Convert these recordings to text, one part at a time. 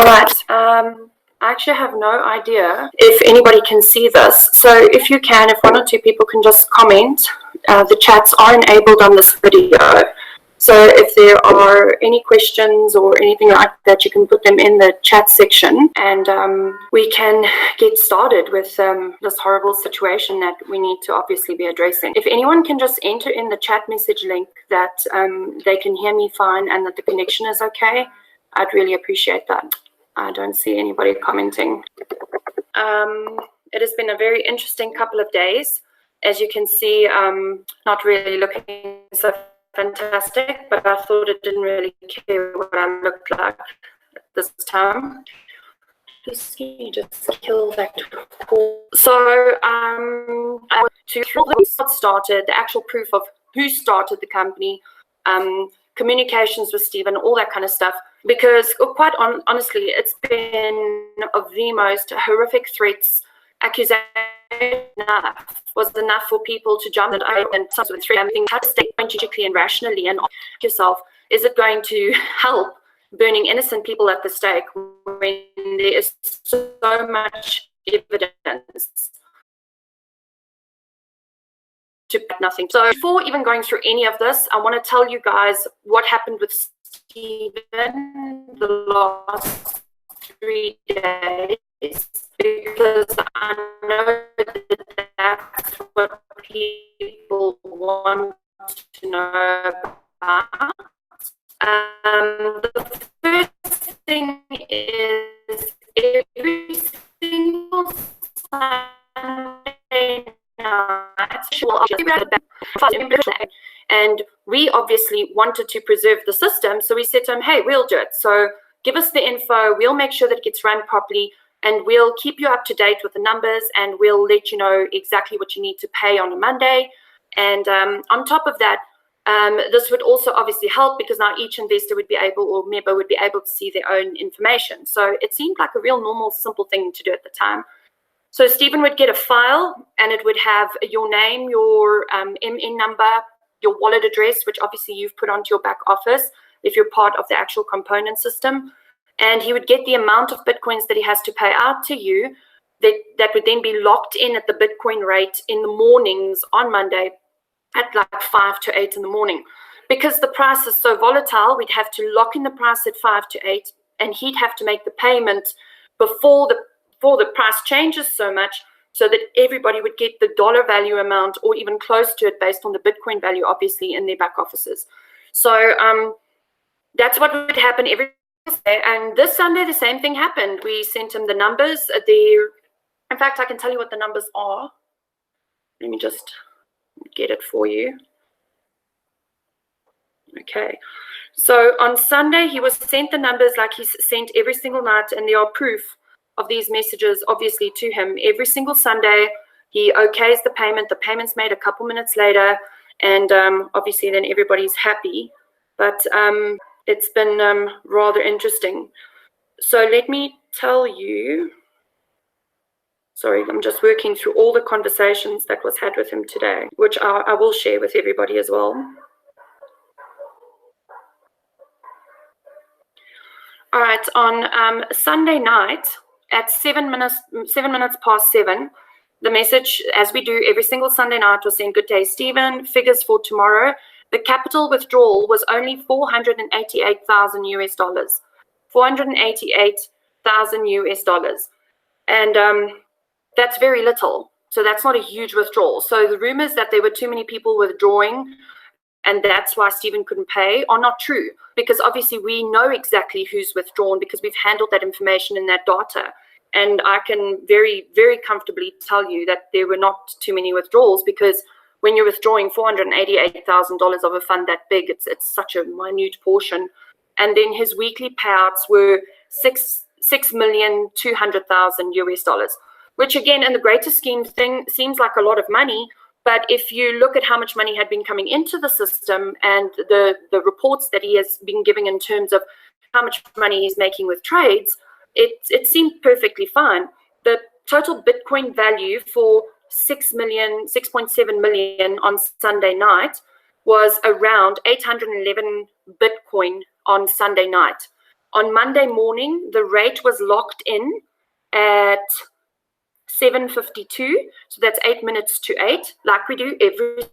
right. I actually have no idea if anybody can see this. So if you can, if one or two people can just comment, the chats are enabled on this video. So if there are any questions or anything like that, you can put them in the chat section, and we can get started with this horrible situation that we need to obviously be addressing. If anyone can just enter in the chat message link that they can hear me fine and that the connection is okay, I'd really appreciate that. I don't see anybody commenting. It has been a very interesting couple of days. As you can see, not really looking so fantastic, but I thought it didn't really care what I looked like at this time. Please can you just kill that call? So to what started, the actual proof of who started the company, communications with Steven, all that kind of stuff. Because quite honestly, it's been of the most horrific threats, accusations was enough for people to jump and some sort of threat. I think how to stay strategically and rationally and ask yourself, is it going to help burning innocent people at the stake when there is so much evidence to nothing? So before even going through any of this, I want to tell you guys what happened with Steven the last 3 days, because I know that that's what people want to know about. The first thing is every single Sunday night, and we obviously wanted to preserve the system, so we said to him, hey, we'll do it. So give us the info, we'll make sure that it gets run properly, and we'll keep you up to date with the numbers, and we'll let you know exactly what you need to pay on a Monday. And on top of that, this would also obviously help, because now each investor would be able, or member would be able to see their own information. So it seemed like a real normal, simple thing to do at the time. So Steven would get a file, and it would have your name, your MN number, your wallet address, which obviously you've put onto your back office if you're part of the actual component system. And he would get the amount of Bitcoins that he has to pay out to you that would then be locked in at the Bitcoin rate in the mornings on Monday at like 5 to 8 in the morning. Because the price is so volatile, we'd have to lock in the price at 5 to 8, and he'd have to make the payment before the price changes so much, so that everybody would get the dollar value amount or even close to it based on the Bitcoin value, obviously, in their back offices. So that's what would happen every day. And this Sunday, the same thing happened. We sent him the numbers. In fact, I can tell you what the numbers are. Let me just get it for you. Okay. So on Sunday, he was sent the numbers like he's sent every single night, and there are proof of these messages, obviously, to him. Every single Sunday, he okays the payment. The payment's made a couple minutes later, and obviously then everybody's happy. But it's been rather interesting. So let me tell you, sorry, I'm just working through all the conversations that was had with him today, which I will share with everybody as well. All right, on Sunday night, at 7 minutes past 7, the message, as we do every single Sunday night, was saying, good day, Steven, figures for tomorrow. The capital withdrawal was only $488,000 US dollars. $488,000 US dollars. And that's very little. So that's not a huge withdrawal. So the rumors that there were too many people withdrawing and that's why Steven couldn't pay are not true, because obviously we know exactly who's withdrawn because we've handled that information in that data. And I can very, very comfortably tell you that there were not too many withdrawals, because when you're withdrawing $488,000 of a fund that big, it's such a minute portion. And then his weekly payouts were $6,200,000 US dollars, which again, in the greater scheme thing, seems like a lot of money. But if you look at how much money had been coming into the system and the reports that he has been giving in terms of how much money he's making with trades, it seemed perfectly fine. The total Bitcoin value for 6.7 million on Sunday night was around 811 Bitcoin on Sunday night. On Monday morning, the rate was locked in at 7:52. So that's 8 minutes to 8, like we do every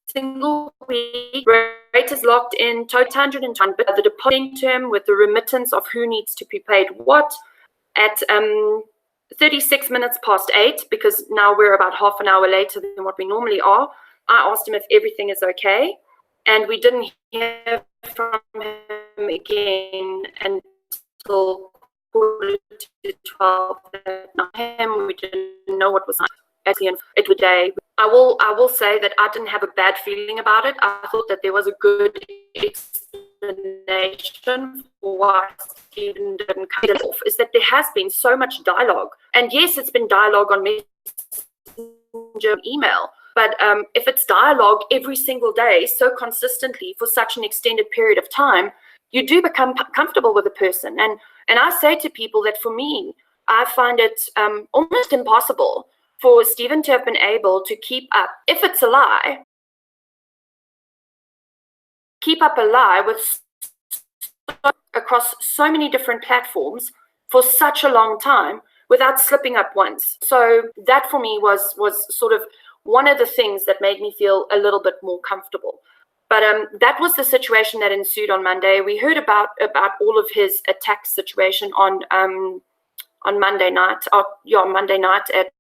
single week. Rate is locked in, total 110, but the depositing term with the remittance of who needs to be paid what at 36 minutes past 8, because now we're about half an hour later than what we normally are. I asked him if everything is okay, and we didn't hear from him again until 11:45 at night. We didn't know what was at the end of the day. I will say that I didn't have a bad feeling about it. I thought that there was a good explanation for why Steven didn't cut it off, is that there has been so much dialogue. And yes, it's been dialogue on Messenger, email, but if it's dialogue every single day so consistently for such an extended period of time, you do become comfortable with a person. And I say to people that for me, I find it almost impossible for Steven to have been able to keep up, if it's a lie, keep up a lie with across so many different platforms for such a long time without slipping up once. So that for me was sort of one of the things that made me feel a little bit more comfortable. But that was the situation that ensued on Monday. We heard about all of his attack situation on Monday night. Monday night at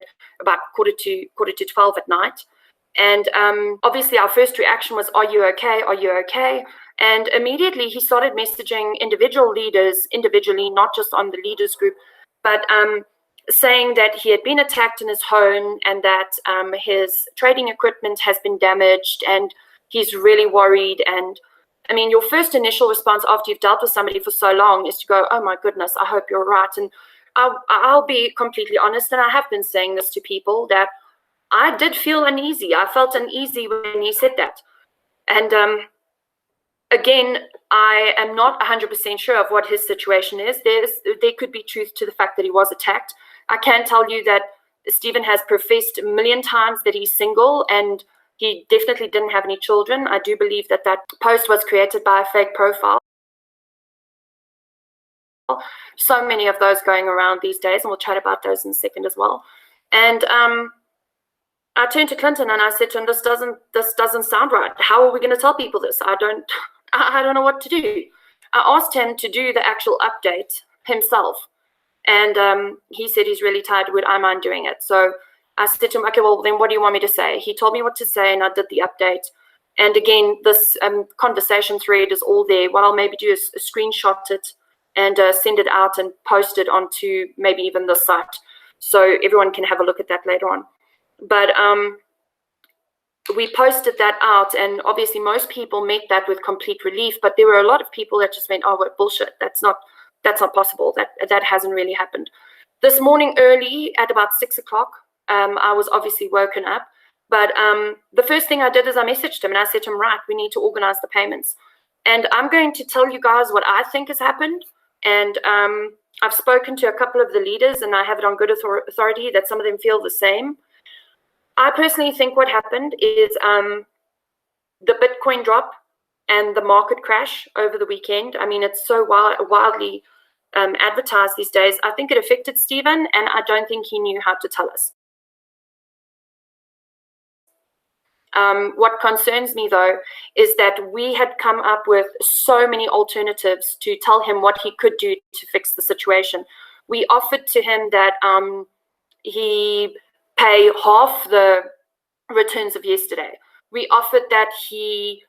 about quarter to 12 at night. And obviously our first reaction was, "Are you okay? Are you okay?" And immediately he started messaging individual leaders individually, not just on the leaders group, but saying that he had been attacked in his home and that his trading equipment has been damaged and he's really worried. And I mean, your first initial response after you've dealt with somebody for so long is to go, "Oh my goodness, I hope you're right." And I'll be completely honest, and I have been saying this to people, that I did feel uneasy. I felt uneasy when he said that. And again, I am not 100% sure of what his situation is. There could be truth to the fact that he was attacked. I can tell you that Steven has professed a million times that he's single, and he definitely didn't have any children. I do believe that post was created by a fake profile. So many of those going around these days, and we'll chat about those in a second as well. And I turned to Clinton and I said to him, this doesn't sound right. How are we going to tell people this? I don't know what to do. I asked him to do the actual update himself, and he said he's really tired. Would I mind doing it? So I said to him, "Okay, well then what do you want me to say?" He told me what to say, and I did the update. And again, this conversation thread is all there. What I'll maybe do is screenshot it and send it out and post it onto maybe even the site, so everyone can have a look at that later on. But we posted that out, and obviously most people met that with complete relief, but there were a lot of people that just went, "Oh, what bullshit, that's not possible, that hasn't really happened." This morning early at about 6 o'clock, I was obviously woken up, but the first thing I did is I messaged him and I said to him, "Right, we need to organize the payments." And I'm going to tell you guys what I think has happened. And I've spoken to a couple of the leaders, and I have it on good authority that some of them feel the same. I personally think what happened is the Bitcoin drop and the market crash over the weekend. I mean, it's so wildly advertised these days. I think it affected Steven, and I don't think he knew how to tell us. What concerns me, though, is that we had come up with so many alternatives to tell him what he could do to fix the situation. We offered to him that he pay half the returns of yesterday. We offered that he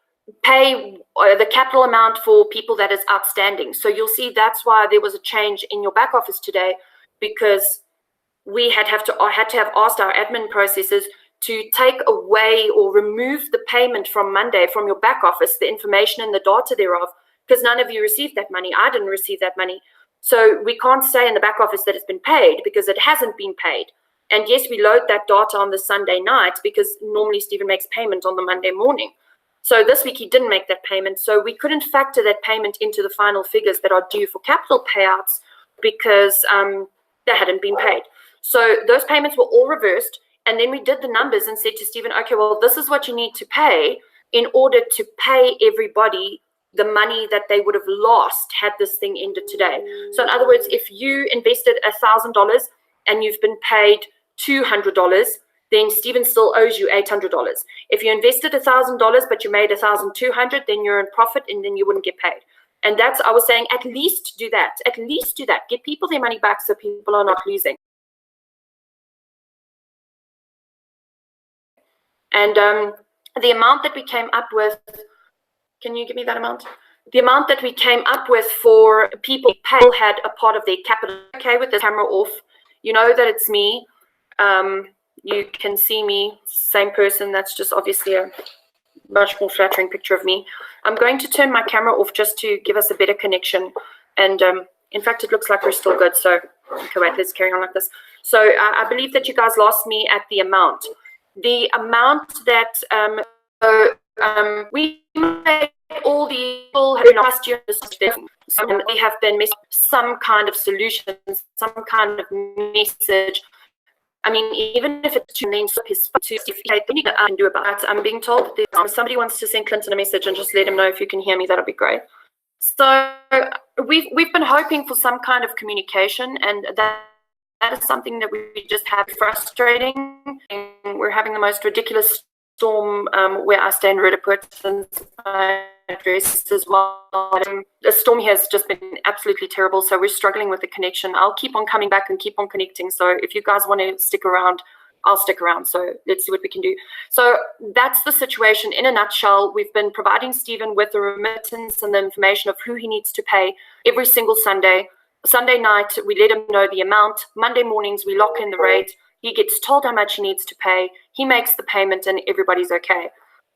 pay the capital amount for people that is outstanding. So you'll see that's why there was a change in your back office today, because we had to have asked our admin processes to take away or remove the payment from Monday from your back office, the information and the data thereof, because none of you received that money. I didn't receive that money. So we can't say in the back office that it's been paid, because it hasn't been paid. And yes, we load that data on the Sunday night, because normally Steven makes payment on the Monday morning. So this week he didn't make that payment. So we couldn't factor that payment into the final figures that are due for capital payouts, because they hadn't been paid. So those payments were all reversed. And then we did the numbers and said to Steven, "Okay, well, this is what you need to pay in order to pay everybody the money that they would have lost had this thing ended today. So in other words, if you invested $1,000 and you've been paid $200, then Steven still owes you $800. If you invested $1,000 but you made $1,200, then you're in profit and then you wouldn't get paid. And that's, I was saying, at least do that. At least do that. Get people their money back so people are not losing. And the amount that we came up with, can you give me that amount? The amount that we came up with for people pay had a part of their capital. Okay, with the camera off, you know that it's me. You can see me, same person. That's just obviously a much more flattering picture of me. I'm going to turn my camera off just to give us a better connection. And in fact, it looks like we're still good. So, okay, wait, let's carry on like this. So I believe that you guys lost me at the amount. The amount that we made all the people last year, we have been missing some kind of solution, some kind of message. I mean, even if it's to name his to I can do about it. I'm being told that somebody wants to send Clinton a message and just let him know if you can hear me. That'll be great. So we've been hoping for some kind of communication, and that is something that we just have frustrating. And we're having the most ridiculous storm where I stay in Rudaput and address as well. The storm here has just been absolutely terrible, so we're struggling with the connection. I'll keep on coming back and keep on connecting. So if you guys want to stick around, I'll stick around. So let's see what we can do. So that's the situation in a nutshell. We've been providing Steven with the remittance and the information of who he needs to pay every single Sunday. Sunday night, we let him know the amount. Monday mornings, we lock in the rate. He gets told how much he needs to pay. He makes the payment and everybody's okay.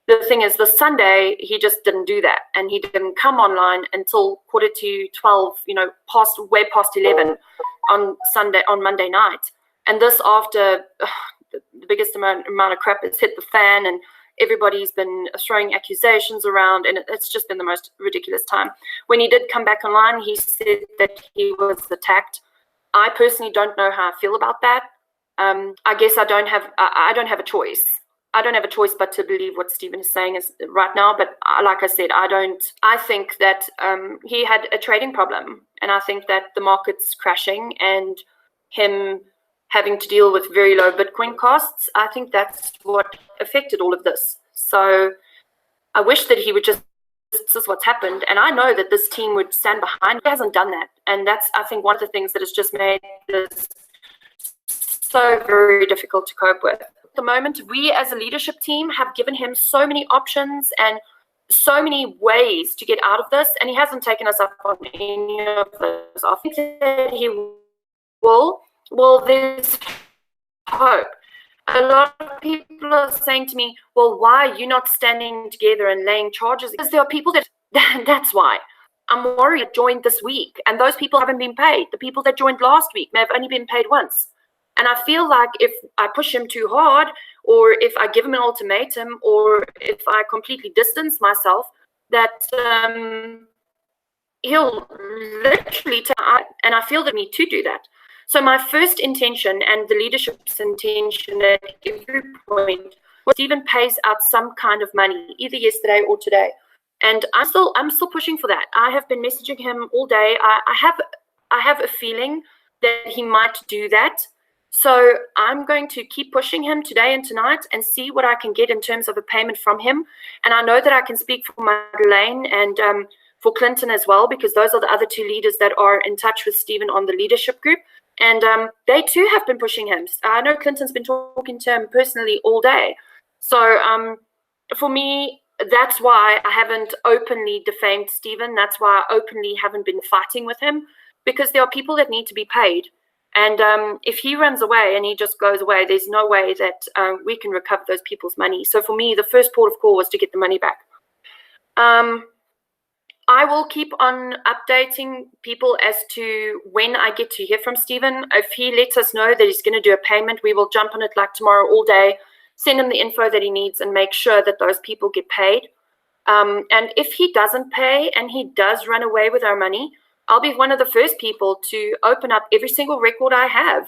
The thing is, the Sunday, he just didn't do that. And he didn't come online until 11:45, way past 11 on Monday night. And this after the biggest amount of crap has hit the fan, and everybody's been throwing accusations around, and it's just been the most ridiculous time. When he did come back online, he said that he was attacked. I personally don't know how I feel about that. I guess I don't have a choice. I don't have a choice but to believe what Steven is saying is right now. But like I said, I think that he had a trading problem, and I think that the market's crashing and him having to deal with very low Bitcoin costs, I think that's what affected all of this. So I wish that he would just, this is what's happened. And I know that this team would stand behind. He hasn't done that. And that's, I think, one of the things that has just made this so very difficult to cope with. At the moment, we as a leadership team have given him so many options and so many ways to get out of this, and he hasn't taken us up on any of those. I think that he will. Well, there's hope. A lot of people are saying to me, well, why are you not standing together and laying charges? Because there are people that's why. I'm worried that joined this week, and those people haven't been paid. The people that joined last week may have only been paid once. And I feel like if I push him too hard, or if I give him an ultimatum, or if I completely distance myself, that he'll literally and I feel the need to do that. So my first intention and the leadership's intention at every point was Steven pays out some kind of money, either yesterday or today. And I'm still pushing for that. I have been messaging him all day. I have a feeling that he might do that. So I'm going to keep pushing him today and tonight and see what I can get in terms of a payment from him. And I know that I can speak for Madeleine and for Clinton as well, because those are the other two leaders that are in touch with Steven on the leadership group. And they too have been pushing him. I know Clinton's been talking to him personally all day. So for me, that's why I haven't openly defamed Steven. That's why I openly haven't been fighting with him, because there are people that need to be paid. And if he runs away and he just goes away, there's no way that we can recover those people's money. So for me, the first port of call was to get the money back. I will keep on updating people as to when I get to hear from Steven. If he lets us know that he's going to do a payment, we will jump on it like tomorrow all day, send him the info that he needs, and make sure that those people get paid. And if he doesn't pay and he does run away with our money, I'll be one of the first people to open up every single record I have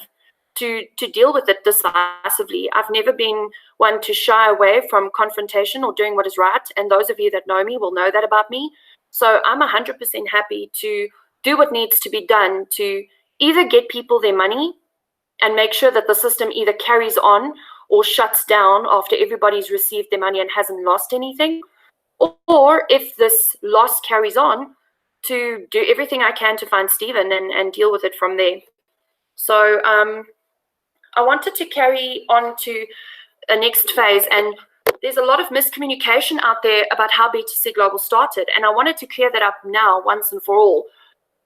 to deal with it decisively. I've never been one to shy away from confrontation or doing what is right. And those of you that know me will know that about me. So I'm 100% happy to do what needs to be done to either get people their money and make sure that the system either carries on or shuts down after everybody's received their money and hasn't lost anything, or if this loss carries on, to do everything I can to find Steven and deal with it from there. So I wanted to carry on to a next phase, and there's a lot of miscommunication out there about how BTC Global started, and I wanted to clear that up now once and for all.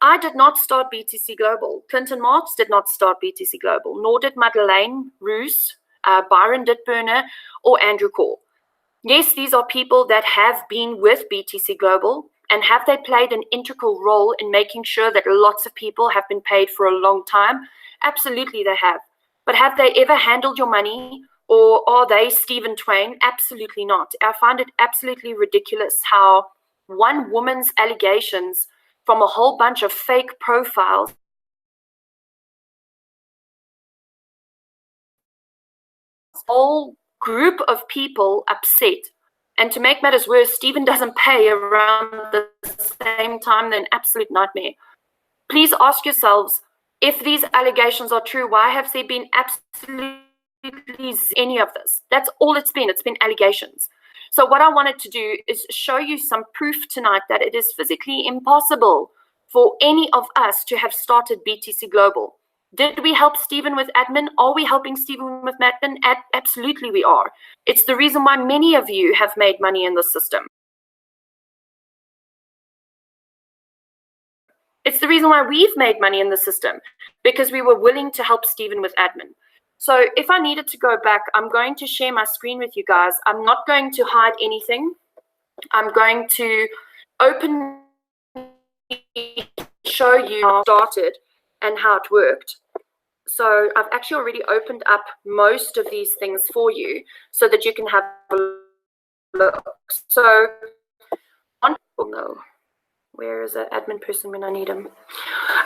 I did not start BTC Global. Clinton Marks did not start BTC Global, nor did Madeleine Roos, Byron Ditburner, or Andrew Cole. Yes, these are people that have been with BTC Global, and have they played an integral role in making sure that lots of people have been paid for a long time? Absolutely they have. But have they ever handled your money, or are they Steven Twain? Absolutely not. I find it absolutely ridiculous how one woman's allegations from a whole bunch of fake profiles whole group of people upset. And to make matters worse, Steven doesn't pay around the same time. They're an absolute nightmare. Please ask yourselves, if these allegations are true, why have there been absolutely any of this? That's all it's been. It's been allegations. So what I wanted to do is show you some proof tonight that it is physically impossible for any of us to have started BTC Global. Did we help Steven with admin? Are we helping Steven with admin? Absolutely we are. It's the reason why many of you have made money in the system. It's the reason why we've made money in the system, because we were willing to help Steven with admin. So if I needed to go back, I'm going to share my screen with you guys. I'm not going to hide anything. I'm going to show you how it started and how it worked. So I've actually already opened up most of these things for you so that you can have a look. So, oh no, where is the admin person when I need him?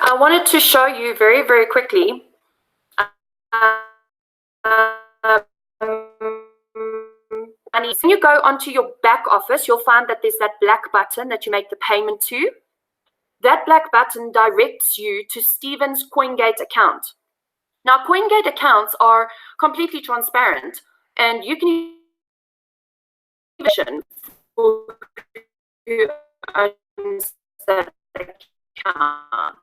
I wanted to show you very, very quickly. When you go onto your back office, you'll find that there's that black button that you make the payment to. That black button directs you to Steven's CoinGate account. Now, CoinGate accounts are completely transparent, and you can even who owns that account.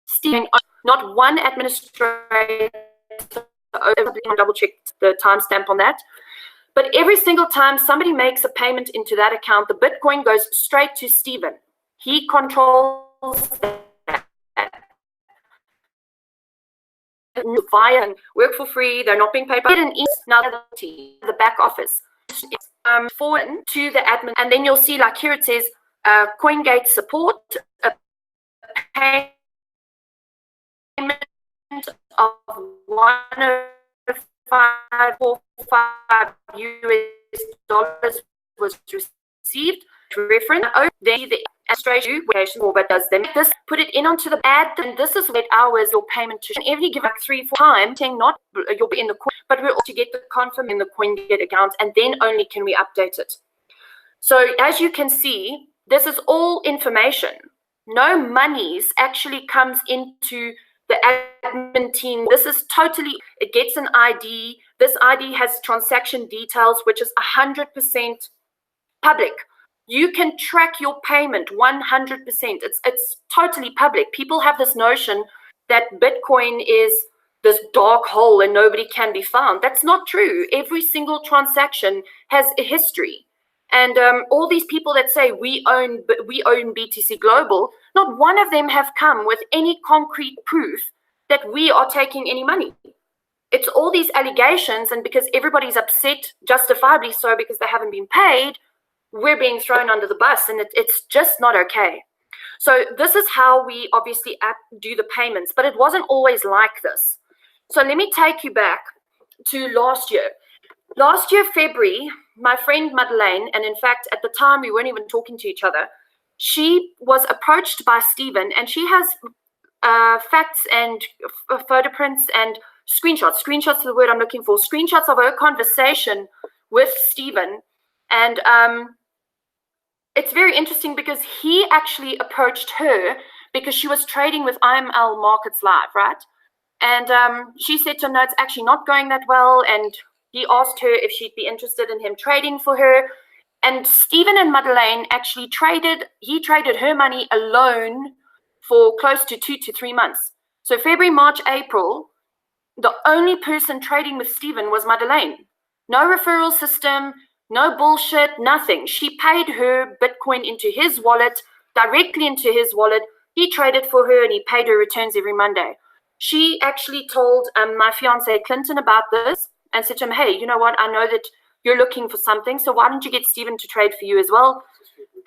Steven, not one administrator, double check the timestamp on that. But every single time somebody makes a payment into that account, the Bitcoin goes straight to Steven. He controls that. Via work for free, they're not being paid by now the back office forward to the admin, and then you'll see, like here it says CoinGate support, a payment of $105.45 US was received. Reference then the administration but does them this, put it in onto the ad, and this is 8 hours your payment to every give like 3-4 times, saying not you'll be in the coin, but we're also get the confirm in the CoinGate account, and then only can we update it. So as you can see, this is all information. No monies actually comes into the admin team. This is totally, it gets an ID. This ID has transaction details, which is 100% public. You can track your payment 100%. It's totally public. People have this notion that Bitcoin is this dark hole and nobody can be found. That's not true. Every single transaction has a history. And all these people that say we own BTC Global, not one of them have come with any concrete proof that we are taking any money. It's all these allegations, and because everybody's upset, justifiably so, because they haven't been paid, we're being thrown under the bus, and it's just not okay. So this is how we obviously do the payments, but it wasn't always like this. So let me take you back to last year. Last year, February, my friend Madeleine, and in fact, at the time, we weren't even talking to each other, she was approached by Steven, and she has facts and photo prints and screenshots. Screenshots is the word I'm looking for. Screenshots of her conversation with Steven. And it's very interesting because he actually approached her because she was trading with IML Markets Live, right? And she said to him, no, it's actually not going that well. And he asked her if she'd be interested in him trading for her. And Steven and Madeleine actually he traded her money alone for close to 2 to 3 months. So February, March, April, the only person trading with Steven was Madeleine. No referral system, no bullshit, nothing. She paid her Bitcoin into his wallet, directly into his wallet. He traded for her and he paid her returns every Monday. She actually told my fiance Clinton about this and said to him, hey, you know what? I know that you're looking for something, so why don't you get Steven to trade for you as well?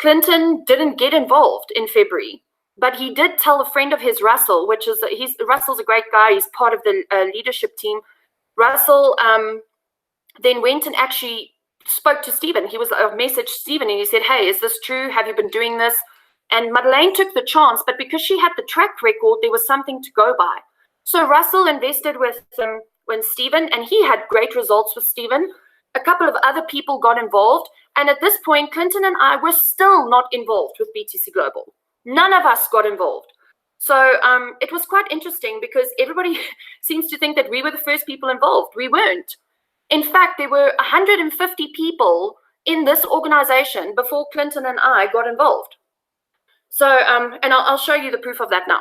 Clinton didn't get involved in February, but he did tell a friend of his, Russell, Russell's a great guy. He's part of the leadership team. Russell then went and actually spoke to Steven. He was messaged Steven and he said, hey, is this true? Have you been doing this? And Madeleine took the chance, but because she had the track record, there was something to go by. So Russell invested with Steven, and he had great results with Steven. A couple of other people got involved. And at this point, Clinton and I were still not involved with BTC Global. None of us got involved. So it was quite interesting because everybody seems to think that we were the first people involved. We weren't. In fact, there were 150 people in this organization before Clinton and I got involved. So, and I'll show you the proof of that now.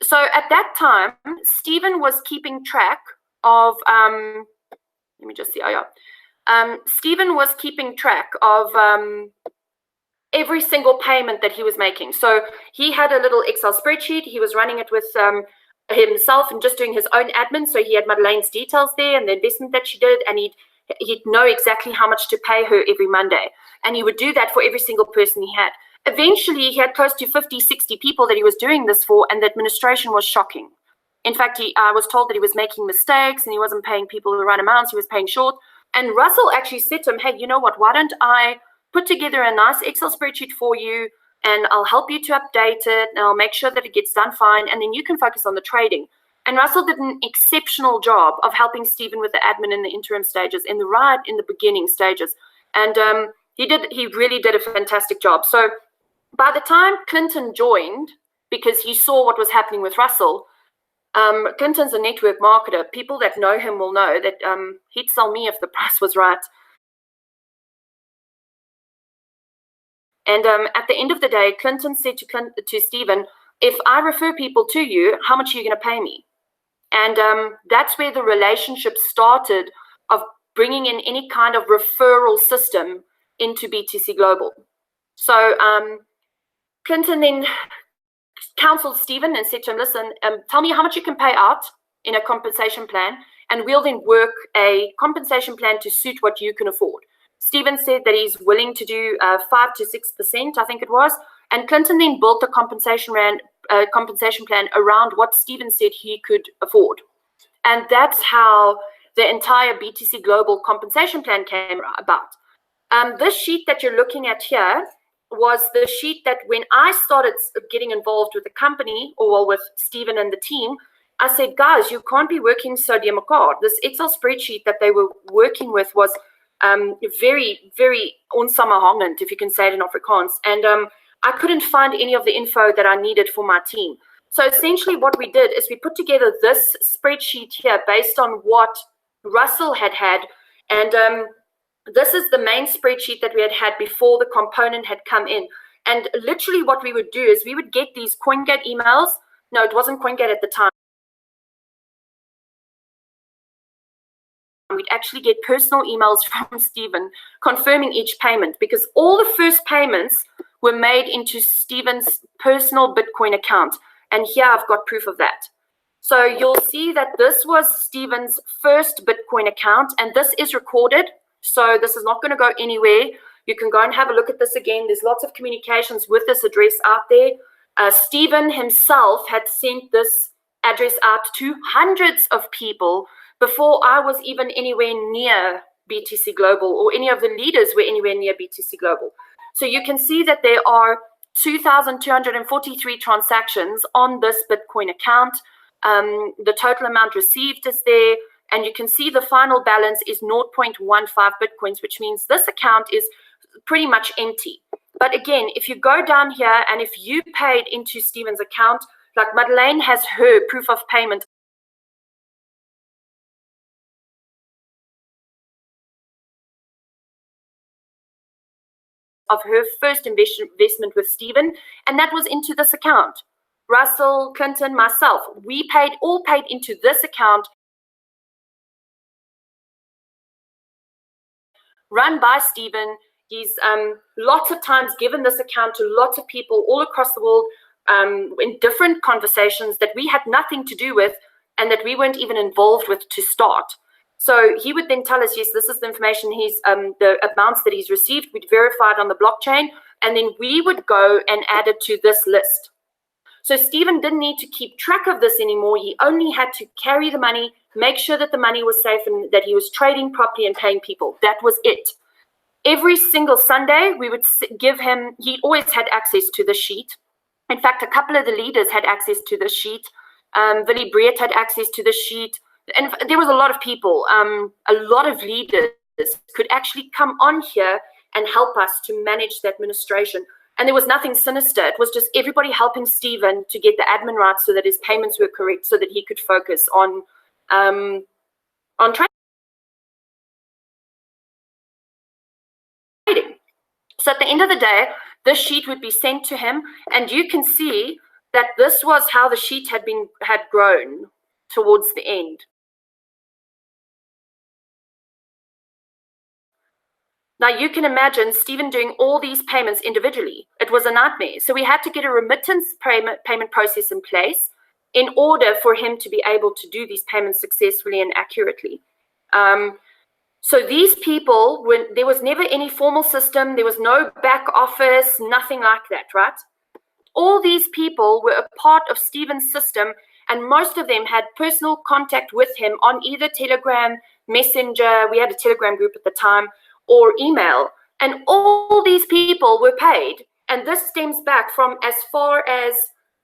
So at that time, Steven was keeping track of, let me just see, Steven was keeping track of every single payment that he was making. So he had a little Excel spreadsheet. He was running it with himself and just doing his own admin. So he had Madeleine's details there and the investment that she did, and he'd know exactly how much to pay her every Monday. And he would do that for every single person he had. Eventually, he had close to 50, 60 people that he was doing this for, and the administration was shocking. In fact, I was told that he was making mistakes and he wasn't paying people the right amounts. He was paying short. And Russell actually said to him, hey, you know what? Why don't I put together a nice Excel spreadsheet for you, and I'll help you to update it, and I'll make sure that it gets done fine, and then you can focus on the trading. And Russell did an exceptional job of helping Steven with the admin in the interim stages, in the beginning stages. And he really did a fantastic job. So by the time Clinton joined, because he saw what was happening with Russell, Clinton's a network marketer. People that know him will know that he'd sell me if the price was right. And at the end of the day, Clinton said to Steven, if I refer people to you, how much are you going to pay me? And that's where the relationship started of bringing in any kind of referral system into BTC Global. So Clinton then counseled Steven and said to him, listen, tell me how much you can pay out in a compensation plan, and we'll then work a compensation plan to suit what you can afford. Steven said that he's willing to do 5 to 6%, I think it was, and Clinton then built a compensation plan around what Steven said he could afford. And that's how the entire BTC Global compensation plan came about. This sheet that you're looking at here was the sheet that when I started getting involved with the company, or with Steven and the team, I said, guys, you can't be working so damn hard. This Excel spreadsheet that they were working with was very, very onsamehangend, if you can say it in Afrikaans. And I couldn't find any of the info that I needed for my team. So essentially what we did is we put together this spreadsheet here based on what Russell had. And this is the main spreadsheet that we had before the component had come in. And literally what we would do is we would get these CoinGate emails. No, it wasn't CoinGate at the time. We'd actually get personal emails from Steven confirming each payment, because all the first payments were made into Steven's personal Bitcoin account. And here I've got proof of that. So you'll see that this was Steven's first Bitcoin account, and this is recorded. So this is not going to go anywhere. You can go and have a look at this again. There's lots of communications with this address out there. Steven himself had sent this address out to hundreds of people before I was even anywhere near BTC Global, or any of the leaders were anywhere near BTC Global. So you can see that there are 2,243 transactions on this Bitcoin account. The total amount received is there. And you can see the final balance is 0.15 Bitcoins, which means this account is pretty much empty. But again, if you go down here and if you paid into Steven's account, like Madeleine has her proof of payment of her first investment with Steven, and that was into this account. Russell, Clinton, myself, we all paid into this account run by Steven. He's lots of times given this account to lots of people all across the world in different conversations that we had nothing to do with and that we weren't even involved with to start. So he would then tell us, yes, this is the information the amounts that he's received. We'd verify it on the blockchain, and then we would go and add it to this list. So Steven didn't need to keep track of this anymore. He only had to carry the money, make sure that the money was safe and that he was trading properly and paying people. That was it. Every single Sunday, we would give him, he always had access to the sheet. In fact, a couple of the leaders had access to the sheet. Willie Breett had access to the sheet. And there was a lot of people, a lot of leaders could actually come on here and help us to manage the administration. And there was nothing sinister. It was just everybody helping Steven to get the admin rights so that his payments were correct, so that he could focus on trading. So at the end of the day, this sheet would be sent to him, and you can see that this was how the sheet had grown towards the end. Now, you can imagine Steven doing all these payments individually. It was a nightmare. So we had to get a remittance payment process in place in order for him to be able to do these payments successfully and accurately. So these people, there was never any formal system, there was no back office, nothing like that, right? All these people were a part of Steven's system, and most of them had personal contact with him on either Telegram, Messenger, we had a Telegram group at the time, or email, and all these people were paid. And this stems back from as far as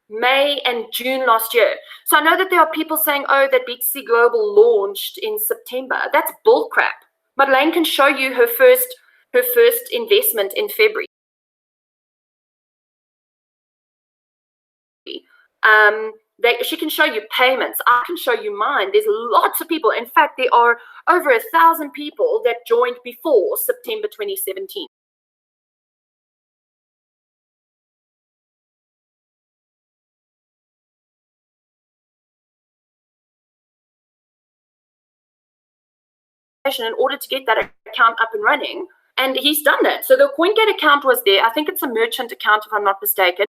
May and June last year. So I know that there are people saying, oh, that BTC Global launched in September. That's bullcrap. Madeleine can show you her first investment in February. She can show you payments. I can show you mine. There's lots of people. In fact, there are over 1,000 people that joined before September 2017. In order to get that account up and running, and he's done that. So the CoinGate account was there. I think it's a merchant account, if I'm not mistaken.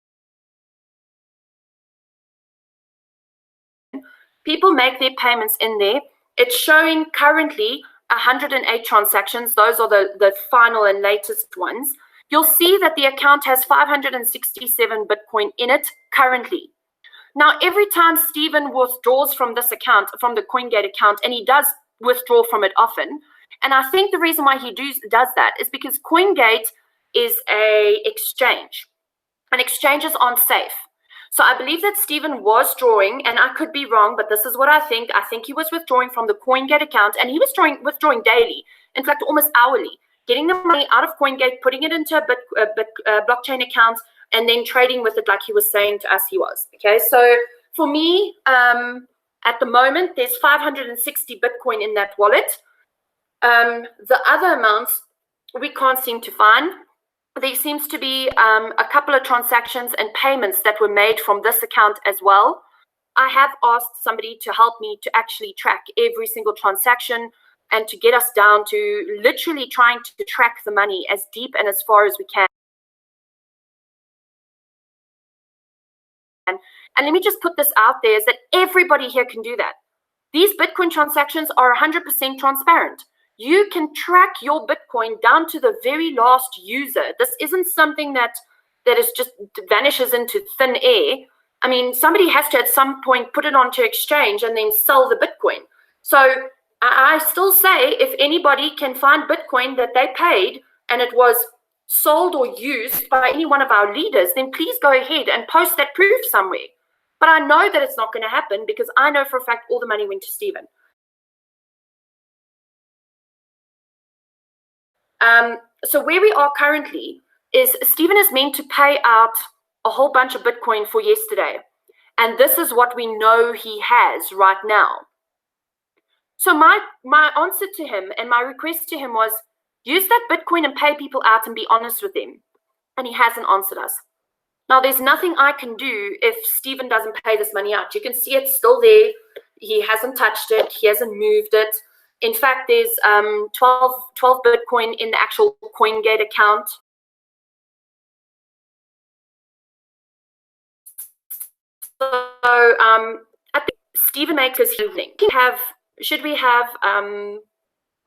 People make their payments in there. It's showing currently 108 transactions. Those are the final and latest ones. You'll see that the account has 567 Bitcoin in it currently. Now, every time Steven withdraws from this account, from the CoinGate account, and he does withdraw from it often, and I think the reason why he does that is because CoinGate is an exchange, and exchanges aren't safe. So I believe that Steven was drawing, and I could be wrong, but this is what I think. I think he was withdrawing from the CoinGate account, and he was withdrawing daily, in fact, almost hourly, getting the money out of CoinGate, putting it into a blockchain account, and then trading with it like he was saying to us he was. Okay, so for me, at the moment, there's 560 Bitcoin in that wallet. The other amounts we can't seem to find. There seems to be a couple of transactions and payments that were made from this account as well. I have asked somebody to help me to actually track every single transaction and to get us down to literally trying to track the money as deep and as far as we can. And let me just put this out there, is that everybody here can do that. These Bitcoin transactions are 100% transparent. You can track your Bitcoin down to the very last user. This isn't something that is just vanishes into thin air. I mean, somebody has to at some point put it onto exchange and then sell the Bitcoin. So I still say, if anybody can find Bitcoin that they paid and it was sold or used by any one of our leaders, then please go ahead and post that proof somewhere. But I know that it's not going to happen because I know for a fact all the money went to Steven. So where we are currently, is Steven is meant to pay out a whole bunch of Bitcoin for yesterday. And this is what we know he has right now. So my answer to him and my request to him was, use that Bitcoin and pay people out and be honest with them. And he hasn't answered us. Now, there's nothing I can do if Steven doesn't pay this money out. You can see it's still there. He hasn't touched it. He hasn't moved it. In fact, there's 12 Bitcoin in the actual CoinGate account. So I think Steven makes his evening. Should we have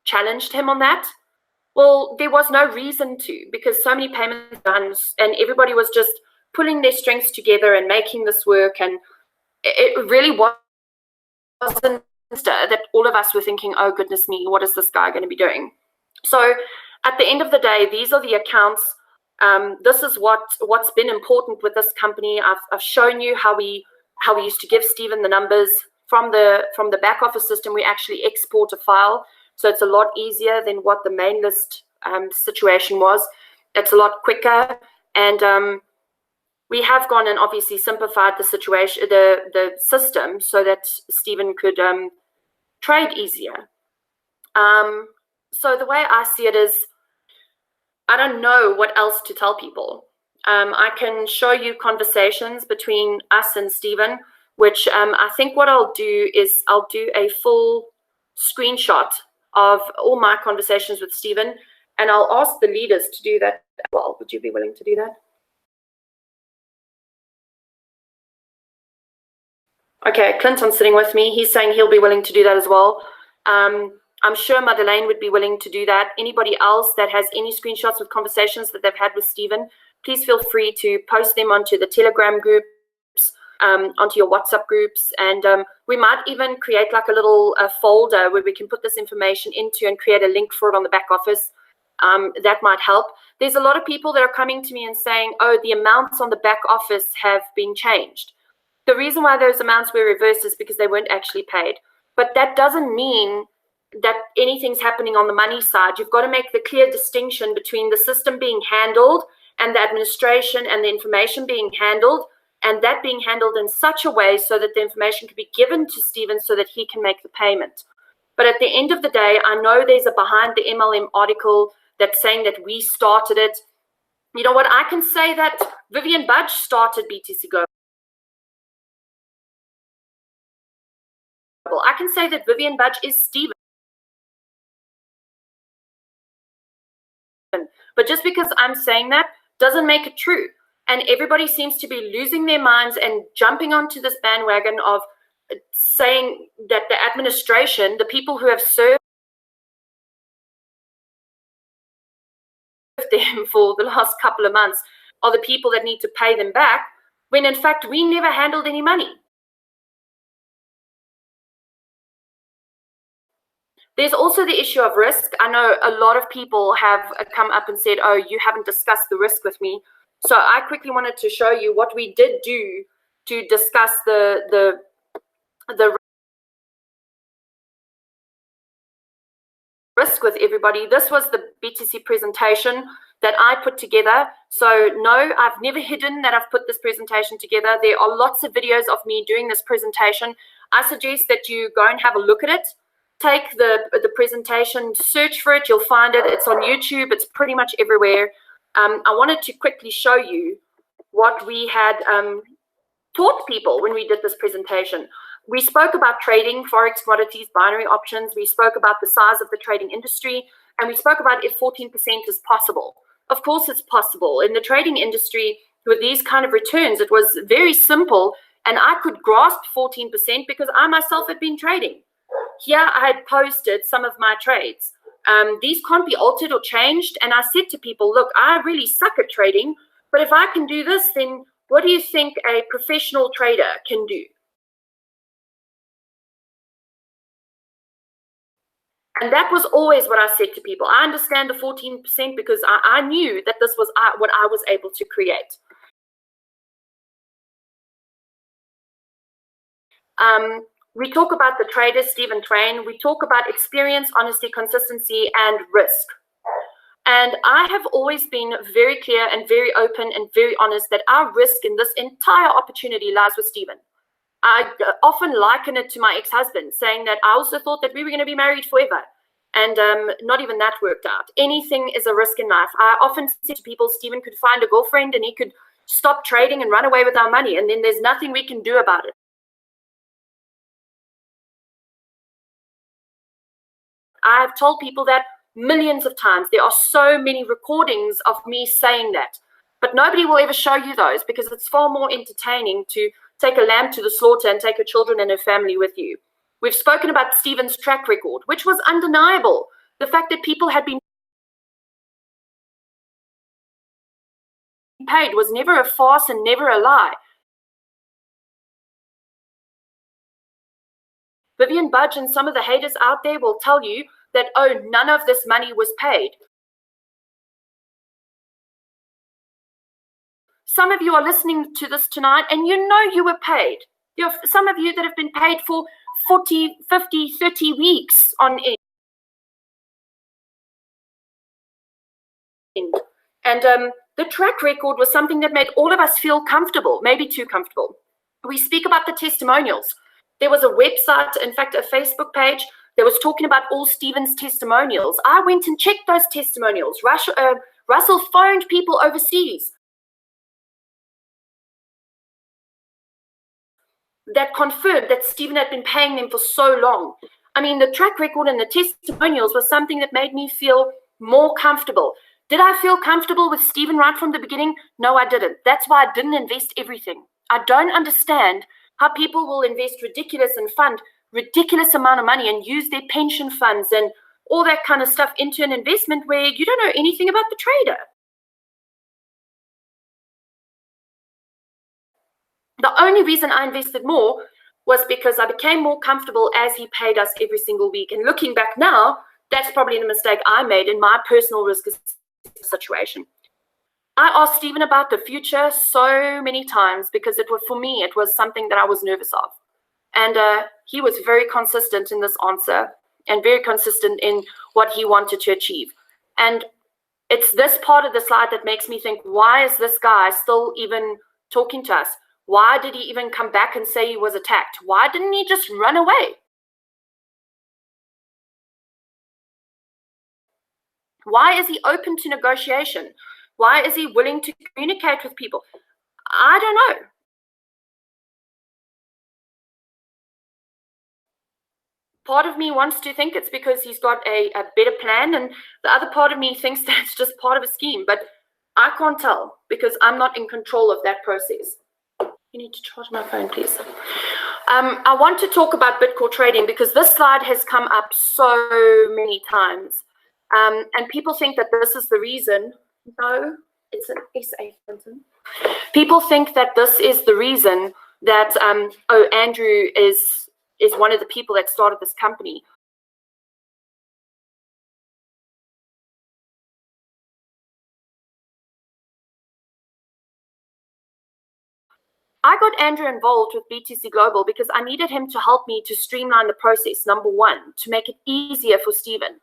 challenged him on that? Well, there was no reason to, because so many payments done and everybody was just pulling their strengths together and making this work. And it really wasn't that all of us were thinking, oh, goodness me, what is this guy going to be doing? So at the end of the day, these are the accounts. This is what's been important with this company. I've shown you how we used to give Steven the numbers from the back office system. We actually export a file, so it's a lot easier than what the main list situation was. It's a lot quicker, and we have gone and obviously simplified the situation, the system, so that Steven could trade easier. So the way I see it is, I don't know what else to tell people. I can show you conversations between us and Steven, which I think what I'll do is I'll do a full screenshot of all my conversations with Steven, and I'll ask the leaders to do that as well. Would you be willing to do that? Okay, Clinton's sitting with me. He's saying he'll be willing to do that as well. I'm sure Madeleine would be willing to do that. Anybody else that has any screenshots with conversations that they've had with Steven, please feel free to post them onto the Telegram groups, onto your WhatsApp groups. And we might even create like a little folder where we can put this information into and create a link for it on the back office. That might help. There's a lot of people that are coming to me and saying, oh, the amounts on the back office have been changed. The reason why those amounts were reversed is because they weren't actually paid. But that doesn't mean that anything's happening on the money side. You've got to make the clear distinction between the system being handled and the administration and the information being handled, and that being handled in such a way so that the information can be given to Steven so that he can make the payment. But at the end of the day, I know there's a behind the MLM article that's saying that we started it. You know what? I can say that Vivian Budge started BTC Global. I can say that Vivian Budge is Steven. But just because I'm saying that doesn't make it true. And everybody seems to be losing their minds and jumping onto this bandwagon of saying that the administration, the people who have served them for the last couple of months, are the people that need to pay them back, when in fact we never handled any money. There's also the issue of risk. I know a lot of people have come up and said, oh, you haven't discussed the risk with me. So I quickly wanted to show you what we did do to discuss the risk with everybody. This was the BTC presentation that I put together. So no, I've never hidden that I've put this presentation together. There are lots of videos of me doing this presentation. I suggest that you go and have a look at it. Take the presentation, search for it, you'll find it. It's on YouTube, it's pretty much everywhere. I wanted to quickly show you what we had taught people when we did this presentation. We spoke about trading, forex, commodities, binary options. We spoke about the size of the trading industry, and we spoke about if 14% is possible. Of course it's possible. In the trading industry, with these kind of returns, it was very simple, and I could grasp 14% because I myself had been trading. Here I had posted some of my trades. These can't be altered or changed. And I said to people, look, I really suck at trading, but if I can do this, then what do you think a professional trader can do? And that was always what I said to people. I understand the 14% because I knew that this was what I was able to create. We talk about the trader, Steven Twain. We talk about experience, honesty, consistency, and risk. And I have always been very clear and very open and very honest that our risk in this entire opportunity lies with Steven. I often liken it to my ex-husband, saying that I also thought that we were going to be married forever. And not even that worked out. Anything is a risk in life. I often say to people, Steven could find a girlfriend and he could stop trading and run away with our money, and then there's nothing we can do about it. I've told people that millions of times. There are so many recordings of me saying that, but nobody will ever show you those because it's far more entertaining to take a lamb to the slaughter and take her children and her family with you. We've spoken about Steven's track record, which was undeniable. The fact that people had been paid was never a farce and never a lie. Vivian Budge and some of the haters out there will tell you that, oh, none of this money was paid. Some of you are listening to this tonight and you know you were paid. There are some of you that have been paid for 40, 50, 30 weeks on end. And the track record was something that made all of us feel comfortable, maybe too comfortable. We speak about the testimonials. There was a website, in fact, a Facebook page that was talking about all Steven's testimonials. I went and checked those testimonials. Russell phoned people overseas that confirmed that Steven had been paying them for so long. I mean, the track record and the testimonials was something that made me feel more comfortable. Did I feel comfortable with Steven right from the beginning? No, I didn't. That's why I didn't invest everything. I don't understand how people will invest ridiculous and fund ridiculous amount of money and use their pension funds and all that kind of stuff into an investment where you don't know anything about the trader. The only reason I invested more was because I became more comfortable as he paid us every single week. And looking back now, that's probably the mistake I made in my personal risk situation. I asked Steven about the future so many times because it was, for me, it was something that I was nervous of. And he was very consistent in this answer and very consistent in what he wanted to achieve. And it's this part of the slide that makes me think, why is this guy still even talking to us? Why did he even come back and say he was attacked? Why didn't he just run away? Why is he open to negotiation? Why is he willing to communicate with people? I don't know. Part of me wants to think it's because he's got a better plan, and the other part of me thinks that it's just part of a scheme, but I can't tell because I'm not in control of that process. You need to charge my phone, please. I want to talk about Bitcoin trading because this slide has come up so many times. And people think that this is the reason. No, it's an SA Clinton. People think that this is the reason that, oh, Andrew is one of the people that started this company. I got Andrew involved with BTC Global because I needed him to help me to streamline the process, number one, to make it easier for Steven.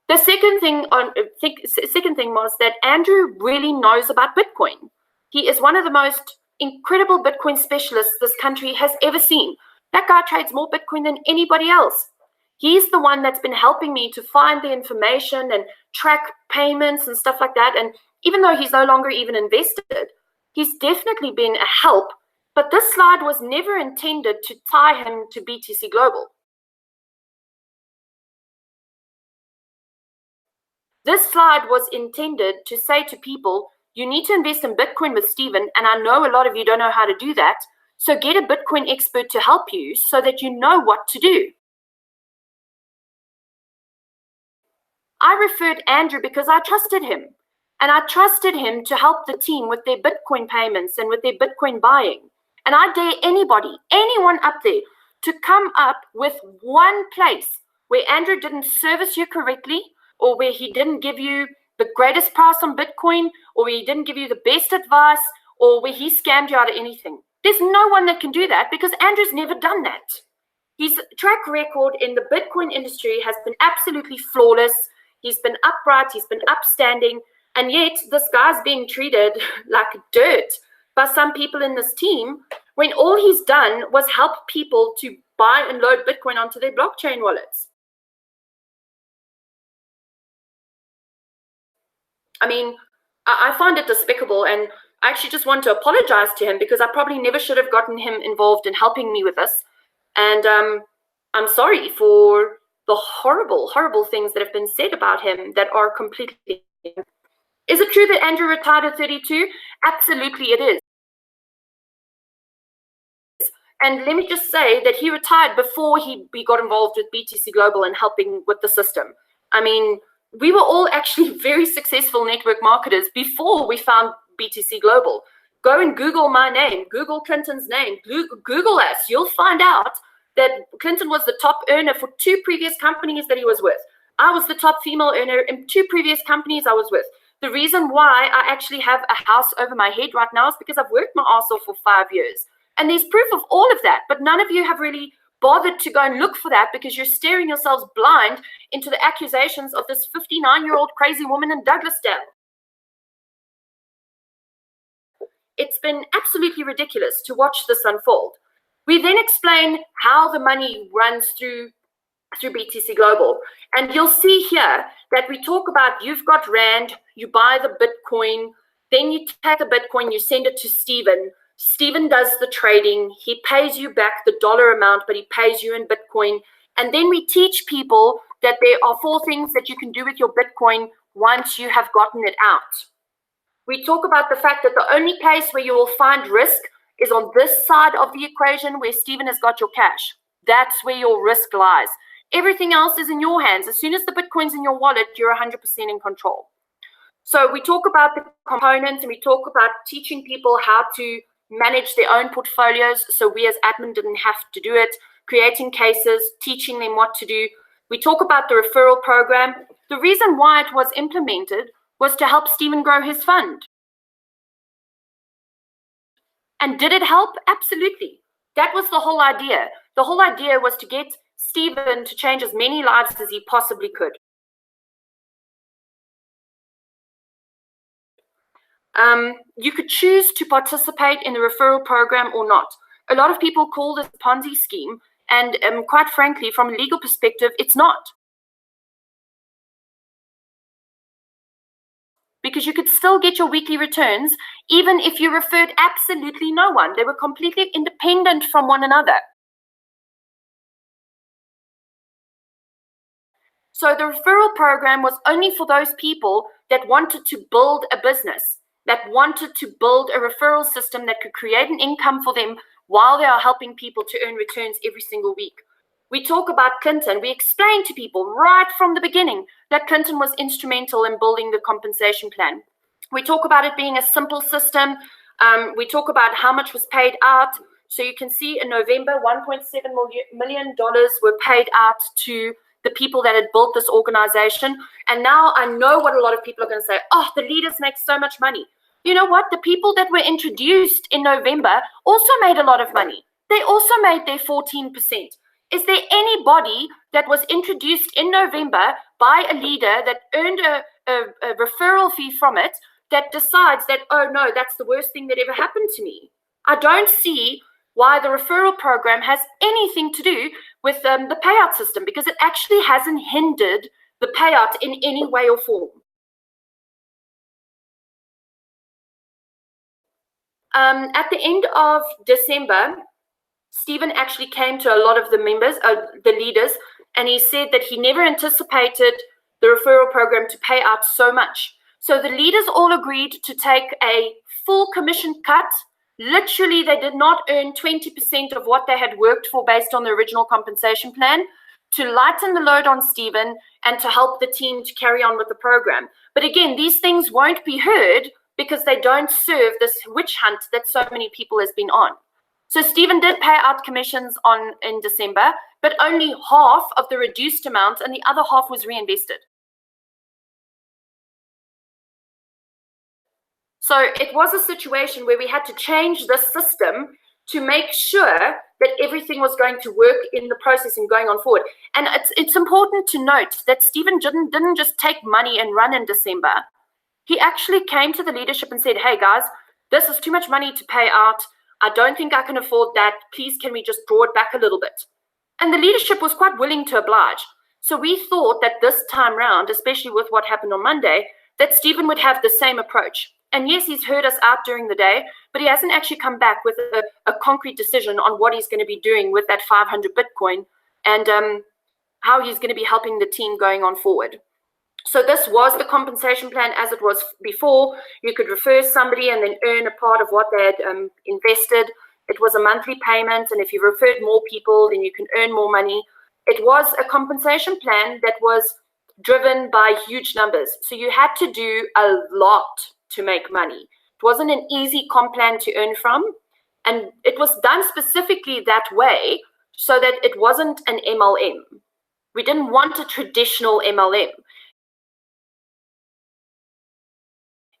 The second thing was that Andrew really knows about Bitcoin. He is one of the most incredible Bitcoin specialists this country has ever seen. That guy trades more Bitcoin than anybody else. He's the one that's been helping me to find the information and track payments and stuff like that. And even though he's no longer even invested, he's definitely been a help. But this slide was never intended to tie him to BTC Global. This slide was intended to say to people, you need to invest in Bitcoin with Steven, and I know a lot of you don't know how to do that, so get a Bitcoin expert to help you so that you know what to do. I referred Andrew because I trusted him, and I trusted him to help the team with their Bitcoin payments and with their Bitcoin buying. And I dare anybody, anyone up there, to come up with one place where Andrew didn't service you correctly, or where he didn't give you the greatest price on Bitcoin, or where he didn't give you the best advice, or where he scammed you out of anything. There's no one that can do that because Andrew's never done that. His track record in the Bitcoin industry has been absolutely flawless. he's been upright, he's been upstanding, and yet this guy's being treated like dirt by some people in this team when all he's done was help people to buy and load Bitcoin onto their blockchain wallets. I mean, I find it despicable, and I actually just want to apologize to him because I probably never should have gotten him involved in helping me with this. And I'm sorry for the horrible, horrible things that have been said about him that are completely... Is it true that Andrew retired at 32? Absolutely it is. And let me just say that he retired before he got involved with BTC Global and helping with the system. I mean, we were all actually very successful network marketers before we found BTC Global. Go and Google my name, Google Clinton's name, Google us. You'll find out that Clinton was the top earner for 2 previous companies that he was with. I was the top female earner in 2 previous companies I was with. The reason why I actually have a house over my head right now is because I've worked my ass off for 5 years. And there's proof of all of that, but none of you have really bothered to go and look for that because you're staring yourselves blind into the accusations of this 59-year-old crazy woman in Douglasdale. It's been absolutely ridiculous to watch this unfold. We then explain how the money runs through BTC Global. And you'll see here that we talk about you've got Rand, you buy the Bitcoin, then you take the Bitcoin, you send it to Steven. Steven does the trading. He pays you back the dollar amount, but he pays you in Bitcoin. And then we teach people that there are 4 things that you can do with your Bitcoin once you have gotten it out. We talk about the fact that the only place where you will find risk is on this side of the equation where Steven has got your cash. That's where your risk lies. Everything else is in your hands. As soon as the Bitcoin's in your wallet, you're 100% in control. So we talk about the components and we talk about teaching people how to manage their own portfolios, so we as admin didn't have to do it, creating cases, teaching them what to do. We talk about the referral program. The reason why it was implemented was to help Steven grow his fund. And did it help? Absolutely. That was the whole idea. The whole idea was to get Steven to change as many lives as he possibly could. You could choose to participate in the referral program or not. A lot of people call this a Ponzi scheme, and quite frankly, from a legal perspective, it's not. Because you could still get your weekly returns, even if you referred absolutely no one. They were completely independent from one another. So the referral program was only for those people that wanted to build a business, that wanted to build a referral system that could create an income for them while they are helping people to earn returns every single week. We talk about Clinton. We explain to people right from the beginning that Clinton was instrumental in building the compensation plan. We talk about it being a simple system. We talk about how much was paid out. So you can see in November, $1.7 million were paid out to the people that had built this organization. And now I know what a lot of people are going to say, oh, the leaders make so much money. You know what? The people that were introduced in November also made a lot of money. They also made their 14%. Is there anybody that was introduced in November by a leader that earned a referral fee from it that decides that, oh no, that's the worst thing that ever happened to me? I don't see why the referral program has anything to do with the payout system, because it actually hasn't hindered the payout in any way or form. At the end of December, Steven actually came to a lot of the members, the leaders, and he said that he never anticipated the referral program to pay out so much. So the leaders all agreed to take a full commission cut. Literally, they did not earn 20% of what they had worked for based on the original compensation plan, to lighten the load on Steven and to help the team to carry on with the program. But again, these things won't be heard because they don't serve this witch hunt that so many people has been on. So Steven did pay out commissions in December, but only half of the reduced amount, and the other half was reinvested. So it was a situation where we had to change the system to make sure that everything was going to work in the process and going on forward. And it's important to note that Steven didn't just take money and run in December. He actually came to the leadership and said, hey guys, this is too much money to pay out. I don't think I can afford that. Please, can we just draw it back a little bit? And the leadership was quite willing to oblige. So we thought that this time round, especially with what happened on Monday, that Steven would have the same approach. And yes, he's heard us out during the day, but he hasn't actually come back with a concrete decision on what he's going to be doing with that 500 Bitcoin and how he's going to be helping the team going on forward. So this was the compensation plan as it was before. You could refer somebody and then earn a part of what they had invested. It was a monthly payment, and if you referred more people, then you can earn more money. It was a compensation plan that was driven by huge numbers. So you had to do a lot to make money. It wasn't an easy comp plan to earn from, and it was done specifically that way so that it wasn't an MLM. We didn't want a traditional MLM.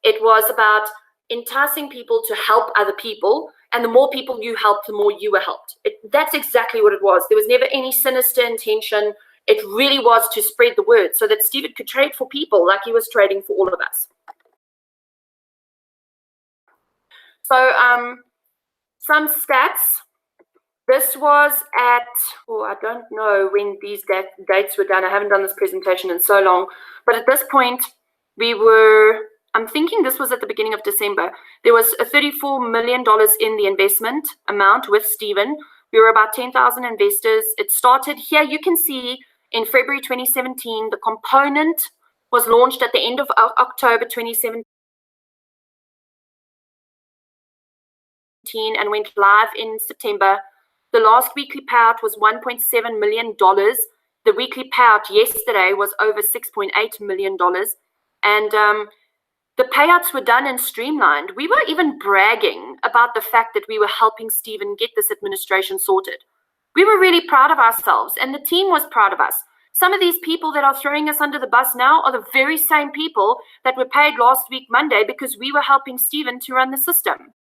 It was about enticing people to help other people, and the more people you helped, the more you were helped. That's exactly what it was. There was never any sinister intention. It really was to spread the word so that Steven could trade for people like he was trading for all of us. So some stats. This was at, I don't know when these dates were done. I haven't done this presentation in so long. But at this point, we were, I'm thinking this was at the beginning of December. There was a $34 million in the investment amount with Steven. We were about 10,000 investors. It started here. You can see in February 2017, the component was launched at the end of October 2017 and went live in September. The last weekly payout was $1.7 million. The weekly payout yesterday was over $6.8 million. And the payouts were done and streamlined. We were even bragging about the fact that we were helping Steven get this administration sorted. We were really proud of ourselves, and the team was proud of us. Some of these people that are throwing us under the bus now are the very same people that were paid last week Monday because we were helping Steven to run the system.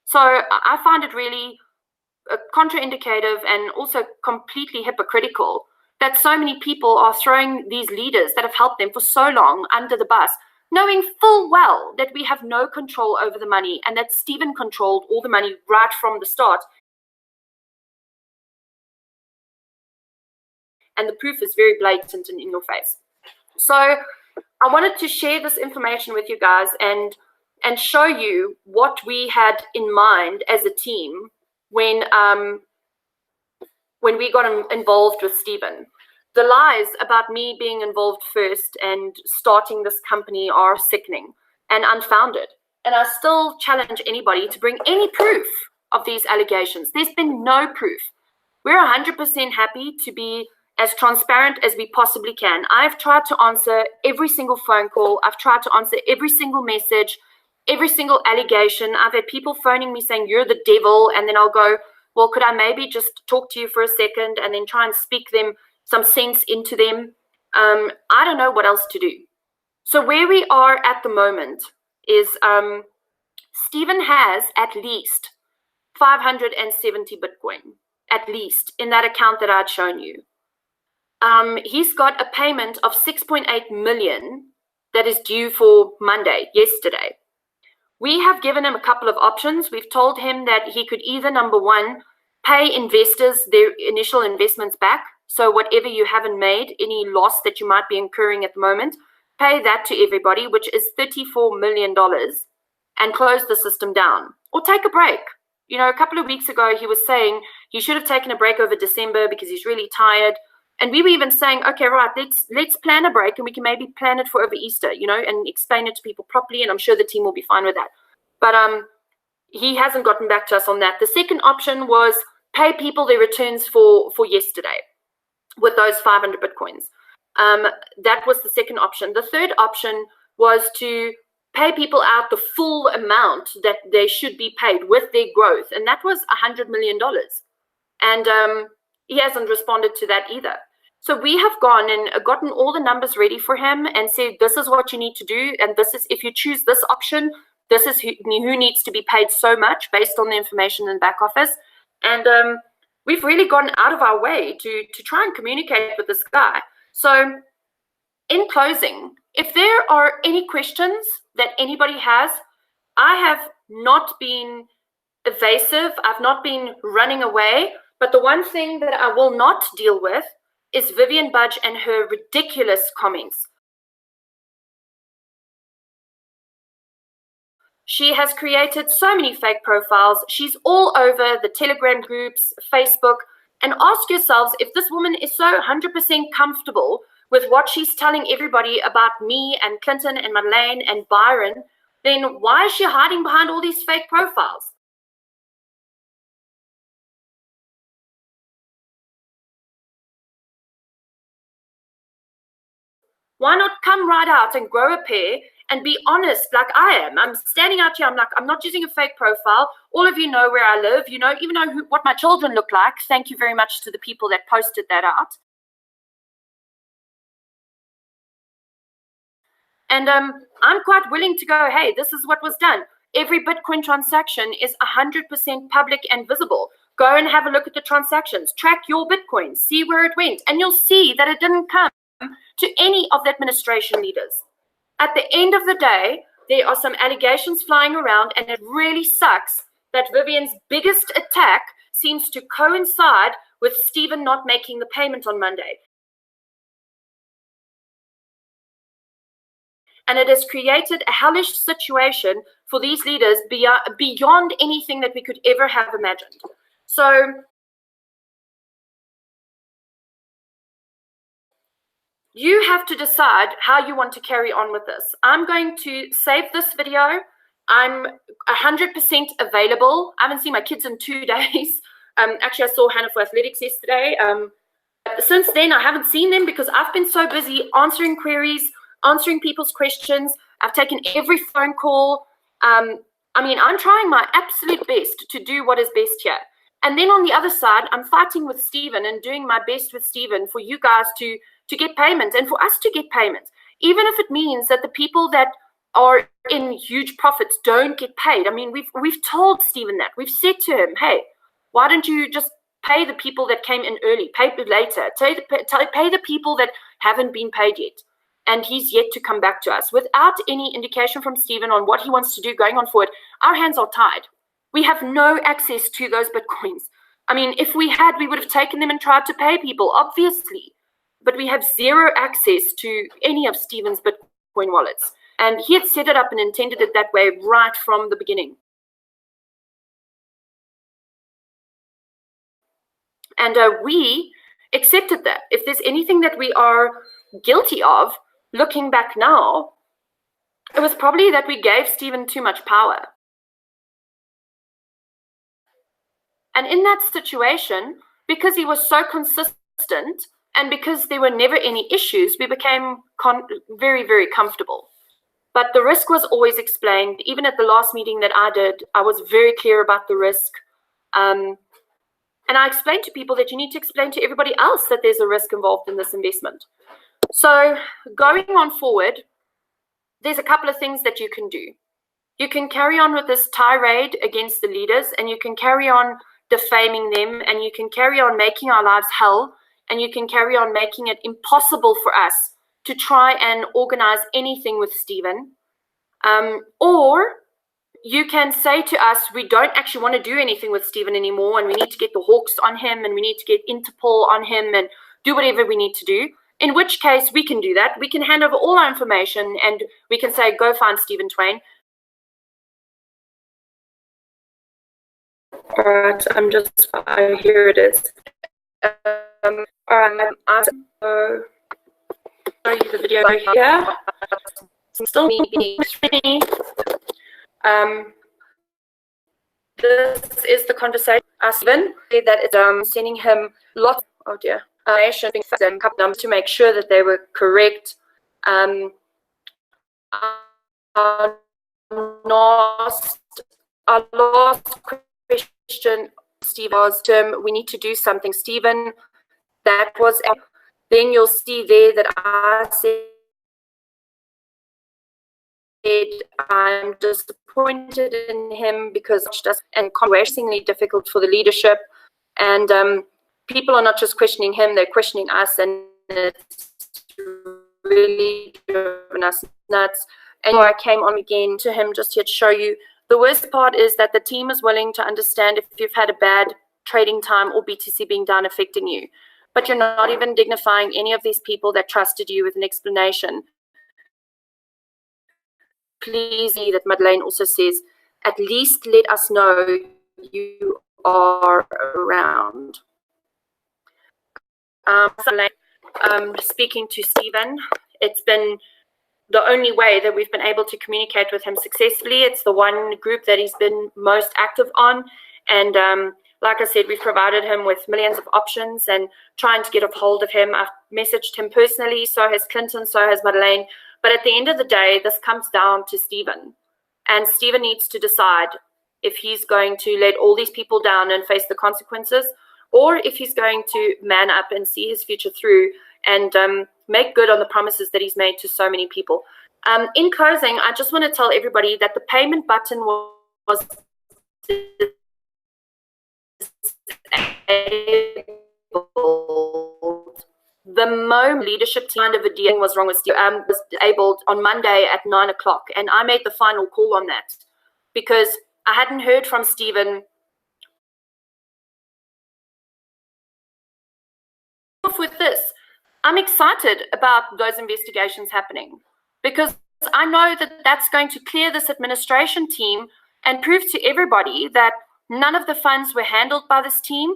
So I find it really contraindicative and also completely hypocritical that so many people are throwing these leaders that have helped them for so long under the bus, knowing full well that we have no control over the money and that Steven controlled all the money right from the start. And the proof is very blatant and in your face. So I wanted to share this information with you guys and show you what we had in mind as a team when we got involved with Steven. The lies about me being involved first and starting this company are sickening and unfounded. And I still challenge anybody to bring any proof of these allegations. There's been no proof. We're 100% happy to be as transparent as we possibly can. I've tried to answer every single phone call. I've tried to answer every single message, every single allegation. I've had people phoning me saying, you're the devil. And then I'll go, well, could I maybe just talk to you for a second and then try and speak them some sense into them? I don't know what else to do. So where we are at the moment is Steven has at least 570 Bitcoin, at least, in that account that I'd shown you. He's got a payment of 6.8 million that is due for Monday, yesterday. We have given him a couple of options. We've told him that he could either, number one, pay investors their initial investments back. So whatever you haven't made, any loss that you might be incurring at the moment, pay that to everybody, which is $34 million, and close the system down. Or take a break. You know, a couple of weeks ago, he was saying he should have taken a break over December because he's really tired. And we were even saying, okay, right, let's plan a break and we can maybe plan it for over Easter, you know, and explain it to people properly. And I'm sure the team will be fine with that. But he hasn't gotten back to us on that. The second option was pay people their returns for yesterday with those 500 Bitcoins. That was the second option. The third option was to pay people out the full amount that they should be paid with their growth. And that was $100 million. And he hasn't responded to that either. So we have gone and gotten all the numbers ready for him and said, this is what you need to do. And this is, if you choose this option, this is who needs to be paid so much based on the information in the back office. And we've really gone out of our way to try and communicate with this guy. So in closing, if there are any questions that anybody has, I have not been evasive. I've not been running away. But the one thing that I will not deal with is Vivian Budge and her ridiculous comments. She has created so many fake profiles. She's all over the Telegram groups, Facebook, and ask yourselves if this woman is so 100% comfortable with what she's telling everybody about me and Clinton and Madeleine and Byron, then why is she hiding behind all these fake profiles? Why not come right out and grow a pair and be honest like I am? I'm standing out here. I'm like, I'm not using a fake profile. All of you know where I live. You know, even know what my children look like. Thank you very much to the people that posted that out. And I'm quite willing to go, hey, this is what was done. Every Bitcoin transaction is 100% public and visible. Go and have a look at the transactions. Track your Bitcoin. See where it went. And you'll see that it didn't come to any of the administration leaders. At the end of the day, there are some allegations flying around, and it really sucks that Vivian's biggest attack seems to coincide with Steven not making the payment on Monday. And it has created a hellish situation for these leaders beyond anything that we could ever have imagined. So you have to decide how you want to carry on with this. I'm going to save this video. I'm 100% available. I haven't seen my kids in 2 days. Actually, I saw Hannah for athletics yesterday. Since then, I haven't seen them because I've been so busy answering queries, answering people's questions. I've taken every phone call. I mean, I'm trying my absolute best to do what is best here. And then on the other side, I'm fighting with Steven and doing my best with Steven for you guys to get payments and for us to get payments, even if it means that the people that are in huge profits don't get paid. I mean, we've told Steven that. We've said to him, hey, why don't you just pay the people that came in early, pay later, pay the people that haven't been paid yet. And he's yet to come back to us. Without any indication from Steven on what he wants to do going on forward, our hands are tied. We have no access to those Bitcoins. I mean, if we had, we would have taken them and tried to pay people, obviously. But we have zero access to any of Steven's Bitcoin wallets. And he had set it up and intended it that way right from the beginning. And we accepted that. If there's anything that we are guilty of, looking back now, it was probably that we gave Steven too much power. And in that situation, because he was so consistent and because there were never any issues, we became very, very comfortable. But the risk was always explained. Even at the last meeting that I did, I was very clear about the risk. And I explained to people that you need to explain to everybody else that there's a risk involved in this investment. So going on forward, there's a couple of things that you can do. You can carry on with this tirade against the leaders, and you can carry on defaming them, and you can carry on making our lives hell, and you can carry on making it impossible for us to try and organize anything with Steven. Or you can say to us, we don't actually want to do anything with Steven anymore, and we need to get the Hawks on him, and we need to get Interpol on him, and do whatever we need to do. In which case, we can do that. We can hand over all our information, and we can say, go find Steven Twain. All right, I'm just, here it is. All right, I'll show you the video here. Still me. This is the conversation. Steven that it's sending him lots. Oh dear. And a couple numbers to make sure that they were correct. Our last question, Steve, was we need to do something. Steven, that was then you'll see there that I said I'm disappointed in him because it's just increasingly difficult for the leadership, and people are not just questioning him, they're questioning us, and it's really driven us nuts. And I came on again to him just here to show you. The worst part is that the team is willing to understand if you've had a bad trading time or BTC being down affecting you, but you're not even dignifying any of these people that trusted you with an explanation. Please, that Madeleine also says, at least let us know you are around. Speaking to Steven, it's been the only way that we've been able to communicate with him successfully. It's the one group that he's been most active on. And like I said, we've provided him with millions of options and trying to get a hold of him. I've messaged him personally, so has Clinton, so has Madeleine. But at the end of the day, this comes down to Steven. And Steven needs to decide if he's going to let all these people down and face the consequences, or if he's going to man up and see his future through and make good on the promises that he's made to so many people. In closing, I just want to tell everybody that the payment button was the moment leadership team of a deal was wrong with Steve, was disabled on Monday at 9 o'clock, and I made the final call on that because I hadn't heard from Steven. With this, I'm excited about those investigations happening because I know that that's going to clear this administration team and prove to everybody that none of the funds were handled by this team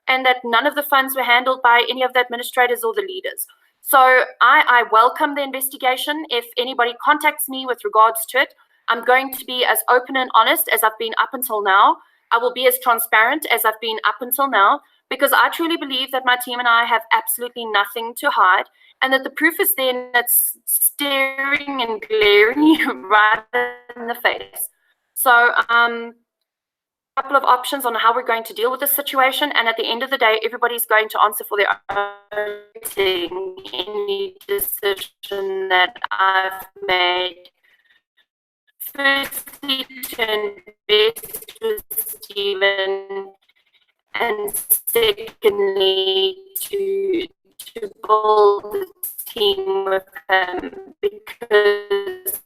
and that none of the funds were handled by any of the administrators or the leaders. So I welcome the investigation. If anybody contacts me with regards to it, I'm going to be as open and honest as I've been up until now. I will be as transparent as I've been up until now, because I truly believe that my team and I have absolutely nothing to hide, and that the proof is there and it's staring and glaring you right in the face. So a couple of options on how we're going to deal with this situation, and at the end of the day, everybody's going to answer for their own any decision that I've made. Firstly, to invest with Steven, and secondly, to build a team with him, because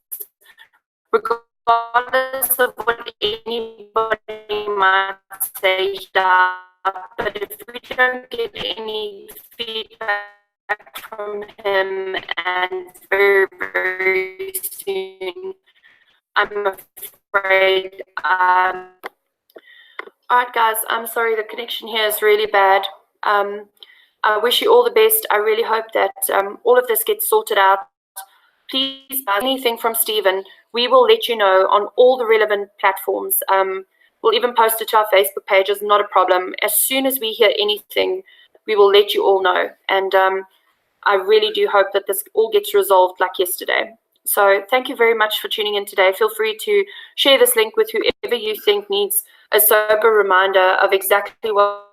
regardless of what anybody might say, but if we don't get any feedback from him, and very, very soon, I'm afraid all right, guys, I'm sorry, the connection here is really bad. I wish you all the best. I really hope that all of this gets sorted out. Please buy anything from Steven. We will let you know on all the relevant platforms. We'll even post it to our Facebook pages, not a problem. As soon as we hear anything, we will let you all know. And I really do hope that this all gets resolved like yesterday. So thank you very much for tuning in today. Feel free to share this link with whoever you think needs a sober reminder of exactly what